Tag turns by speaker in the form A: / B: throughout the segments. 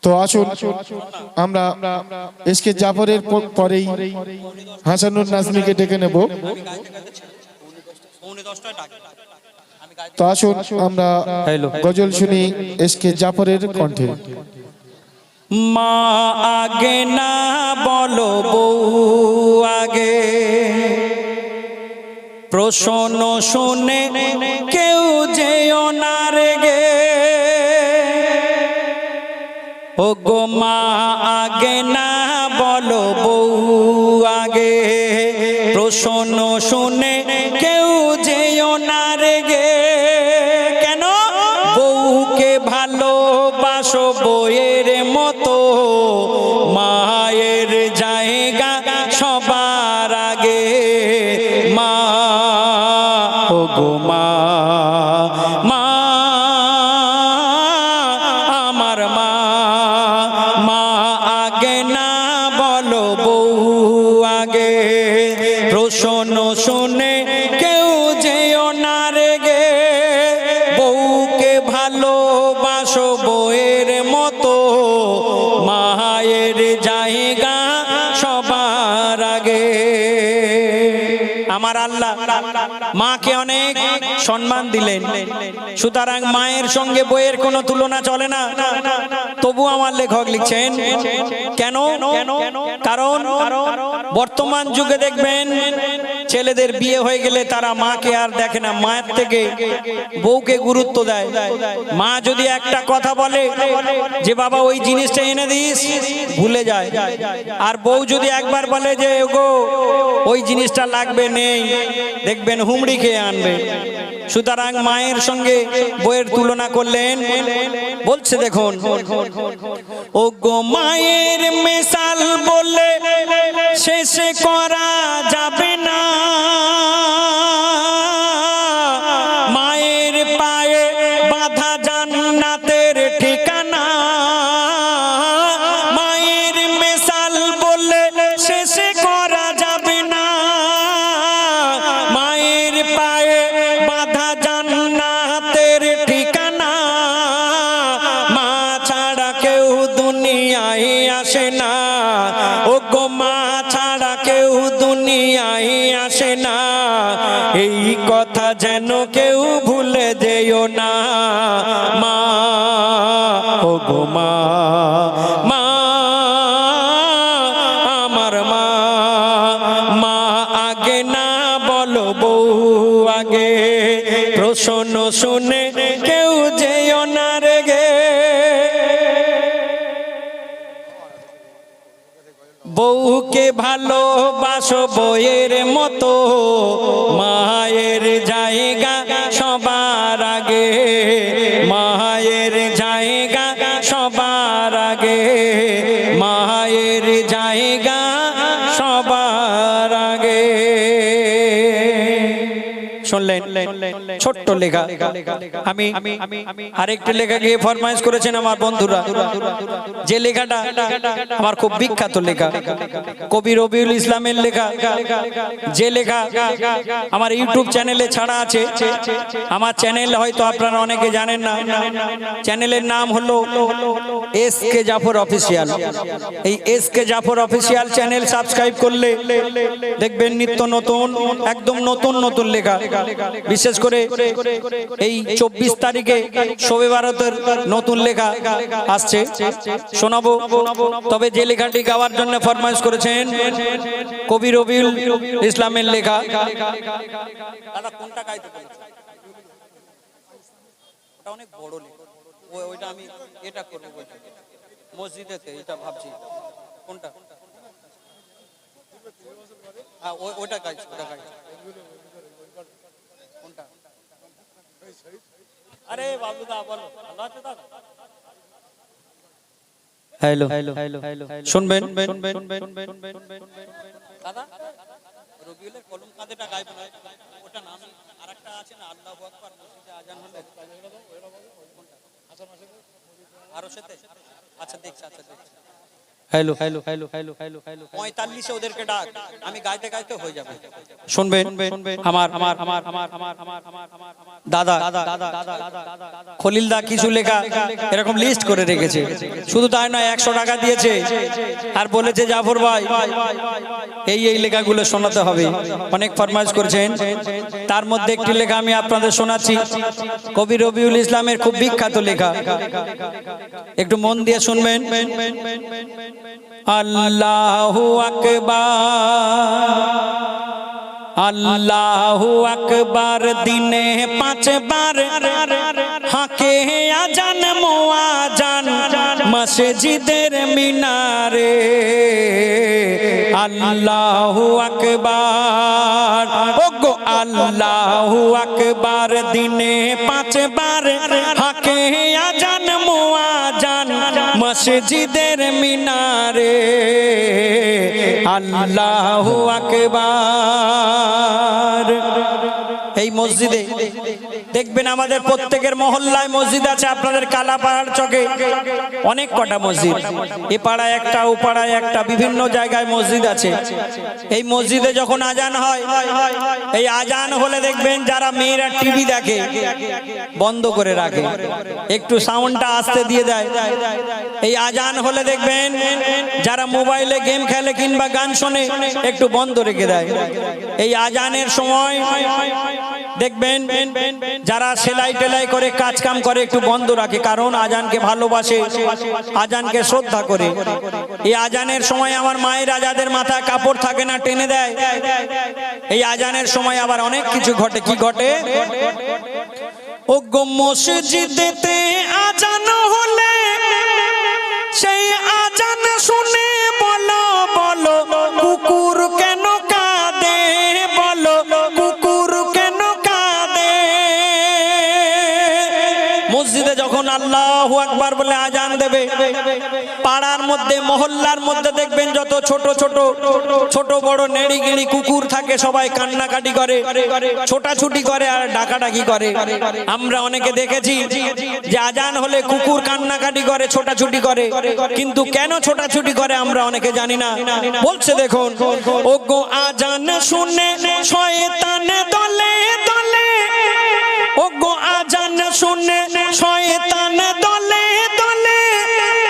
A: তো আসুন আমরা এসকে জাফরের পরেই হাসানুর নাজমীকে ডেকে নেব। তো আসুন আমরা গজল শুনি এসকে জাফরের কণ্ঠে।
B: মা আগে না বলো বউ আগে, প্রশ্ন শুনে কেউ যেও না রেগে। ও গো মা আগে না বলো বউ আগে, প্রশ্ন শুনে কেউ যেও না রেগে। কেন? বউকে ভালোবাসো বইয়ের মতো, মায়ের জায়গা সবার আগে। মা ও গো মা, মা আমার মা, মা আগে না বলো বউ আগে, প্রশ্ন শুনে কেউ যেও না রেগে। বউকে ভালোবাসো বইয়ের মতো, মায়ের জায়গা সবার আগে। আমার আল্লাহ মাকে অনেক সম্মান দিলেন, সুতরাং মায়ের সঙ্গে বইয়ের কোনো তুলনা চলে না। তবু আমার লেখক লিখছেন কেন? কারণ বর্তমান যুগে দেখবেন ছেলেদের বিয়ে হয়ে গেলে তারা মাকে আর দেখে না, মায়ের থেকে বউকে গুরুত্ব দেয়। মা যদি একটা কথা বলে যে বাবা ওই জিনিসটা এনে দিস, ভুলে যায়। আর বউ যদি একবার বলে যে গো ওই জিনিসটা লাগবে, নেই, দেখবেন হুমড়ি খেয়ে আনবে। সুতরাং মায়ের সঙ্গে বইয়ের তুলনা করলেন, বলছে দেখুন, ও গো মায়ের মিসাল বলে শেষ করা যাবে না। মায়ের পায়ে বাঁধা জান্নাতের ঠিকানা। মায়ের মিসাল বলে শেষ করা যাবে না। মায়ের পায়ে বাঁধা জান্নাতের ঠিকানা। মা ছাড়া কেউ দুনিয়ায় আসে না। ও গো মা ছাড়া কেউ দুনিয়ায় আসে না। এই কথা যেন কেউ ভুলে যেও না। মা ও গো মা, মা আমার মা, মা আগে না বলো বউ আগে, প্রশ্ন শুনে কেউ যেও না রেগে। বউকে ভালোবাসো বইয়ের মতো, মায়ের জায়গা সবার আগে। মায়ের জায়গা সবার আগে, মায়ের জায়গা সবার আগে। শুনলেন ছোট্ট লেখা। আমি আরেকটি লেখা গিয়ে ফরমাইশ করেছেন আমার বন্ধুরা। যে লেখাটা আমার খুব বিখ্যাত লেখা, কবি রবিউল ইসলামের লেখা। যে লেখা আমার ইউটিউব চ্যানেলে ছাড়া আছে। আমার চ্যানেল হয়তো আপনারা অনেকে জানেন না। চ্যানেলের নাম হলো এসকে জাফর অফিসিয়াল। এই SK Zafar official channel subscribe করলে দেখবেন নিত্য নতুন, একদম নতুন নতুন লেখা। বিশেষ করে এই 24 তারিখে শবে বারাতের নতুন লেখা আসছে, শোনাবো। তবে যে লেখাটি গাওয়ার জন্য ফরমাইশ করেছেন কবি রবিউল ইসলামের লেখা। দাদা কোনটা গাইতে বলেছেন? ওটা অনেক বড় লেখা, ওইটা আমি এটা করব বলছি মসজিদেতে, এটা ভাবছি কোনটা। হ্যাঁ ওইটা গাইছি, ওটা গাইছি। কোনটা? আরে বাবুদা বলো। ভালো আছে দাদা? হ্যালো শুনবেন দাদা, রবিউলের কলম কাঁদেটা গাইবেন, ওটা নাম আরেকটা আছে না, আল্লাহু আকবার মসজিদে আজান হলে। আরো সাথে আচ্ছা দেখছি, আচ্ছা দেখছি। হ্যালো 45 ওদেরকে ডাক, আমি গাইতে গাইতে হয়ে যাবে। শুনবেন আমার দাদা খলিলদা কিছু লেখা এরকম লিস্ট করে রেখেছে। শুধু তাই নয়, 100 টাকা দিয়েছে আর বলেছে জাফর ভাই এই লেখাগুলো শোনাতে হবে। অনেক ফরমাইশ করেছেন, তার মধ্যে একটি লেখা আমি আপনাদের শোনাচ্ছি। কবি রবিউল ইসলামের খুব বিখ্যাত লেখা, একটু মন দিয়ে শুনবেন। আল্লাহু আকবার, আল্লাহু আকবার, দিনে 5 বার হাকে আজান মুআজান মসজিদের মিনারে। আল্লাহু আকবার, ওগো আল্লাহু আকবার, দিনে 5 বার হাকে আজান মুআজান মসজিদের মিনারে। আল্লাহু আকবার। এই মসজিদে দেখবেন আমাদের প্রত্যেকের মহল্লায় মসজিদ আছে। আপনাদের কালাপাহাড় চকে অনেক কটা মসজিদ, এ পাড়ায় একটা, ও পাড়ায় একটা, বিভিন্ন জায়গায় মসজিদ আছে। এই মসজিদে যখন আজান হয়, এই আজান হলে দেখবেন যারা মেয়েরা টিভি দেখে বন্ধ করে রাখে, একটু সাউন্ডটা আস্তে দিয়ে দেয়। এই আজান হলে দেখবেন যারা মোবাইলে গেম খেলে কিংবা গান শোনে একটু বন্ধ রেখে দেয়। এই আজানের সময় দেখবেন যারা সেলাই টেলাই করে কাজ কাম করে একটু বন্ধ রাখে, কারণ আজানকে ভালোবাসে, আজানকে শ্রদ্ধা করে। এই আজানের সময় আমার মায়ের আজাদের মাথায় কাপড় থাকে না, টেনে দেয়। এই আজানের সময় আবার অনেক কিছু ঘটে। কি ঘটে? ও গো মসজিদেতে আজান হলে সেই আজান শুনে বলো বলো কুকুর কেন কাঁদে, বলো কুকুর কেন কাঁদে। মসজিদে যখন আল্লাহু আকবার বলে আজান দেবে, পাড়ার মধ্যে মহল্লার মধ্যে দেখবেন যত ছোট বড় নেড়ি গিড়ি কুকুর থাকে সবাই কান্নাকাটি করে, ছোটাছুটি করে আর ডাকাডাকি করে। আমরা অনেকে দেখেছি যে আজান হলে কুকুর কান্নাকাটি করে, ছোটাছুটি করে, কিন্তু কেন ছোটাছুটি করে আমরা অনেকে জানি না। বলছে দেখুন, ও গো আজান শুনে শয়তান দলে দলে, ও গো আজান শুনে শয়তান দলে দলে,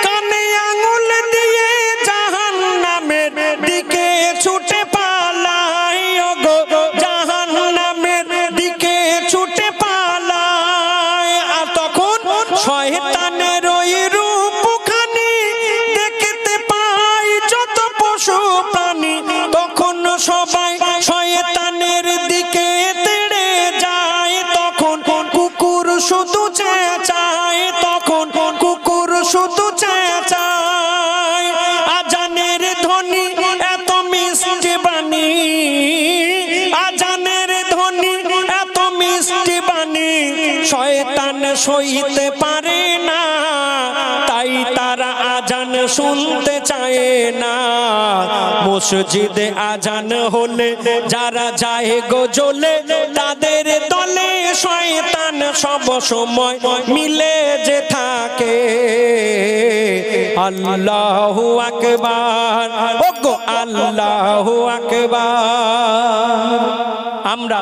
B: কানে আঙুল দিয়ে জাহান্নামের দিকে ছুটে পালায়, ও গো জাহান্নামের দিকে ছুটে পালায়। আর তখন শয়তানের ওই রূপখানি দেখতে পাই যত পশু প্রাণী, তখন সবাই শয়তানের দিকে তেড়ে যায়। তখন কুকুর শুধু চেঁচায়, তখন কুকুর শুধু চেঁচায়। আজানের ধ্বনি এত মিষ্টি বাণী, আজানের ধ্বনি এত মিষ্টি বাণী শয়তান সইতে পারে না, তাই তারা আজান শুনতে চায় না। মসজিদে আজান হলে যারা যায় গো জ্বলে, তাদের দলে শয়তান সব সময় মিলে যে থাকে। আল্লাহু আকবার, ওগো আল্লাহু আকবার। আমরা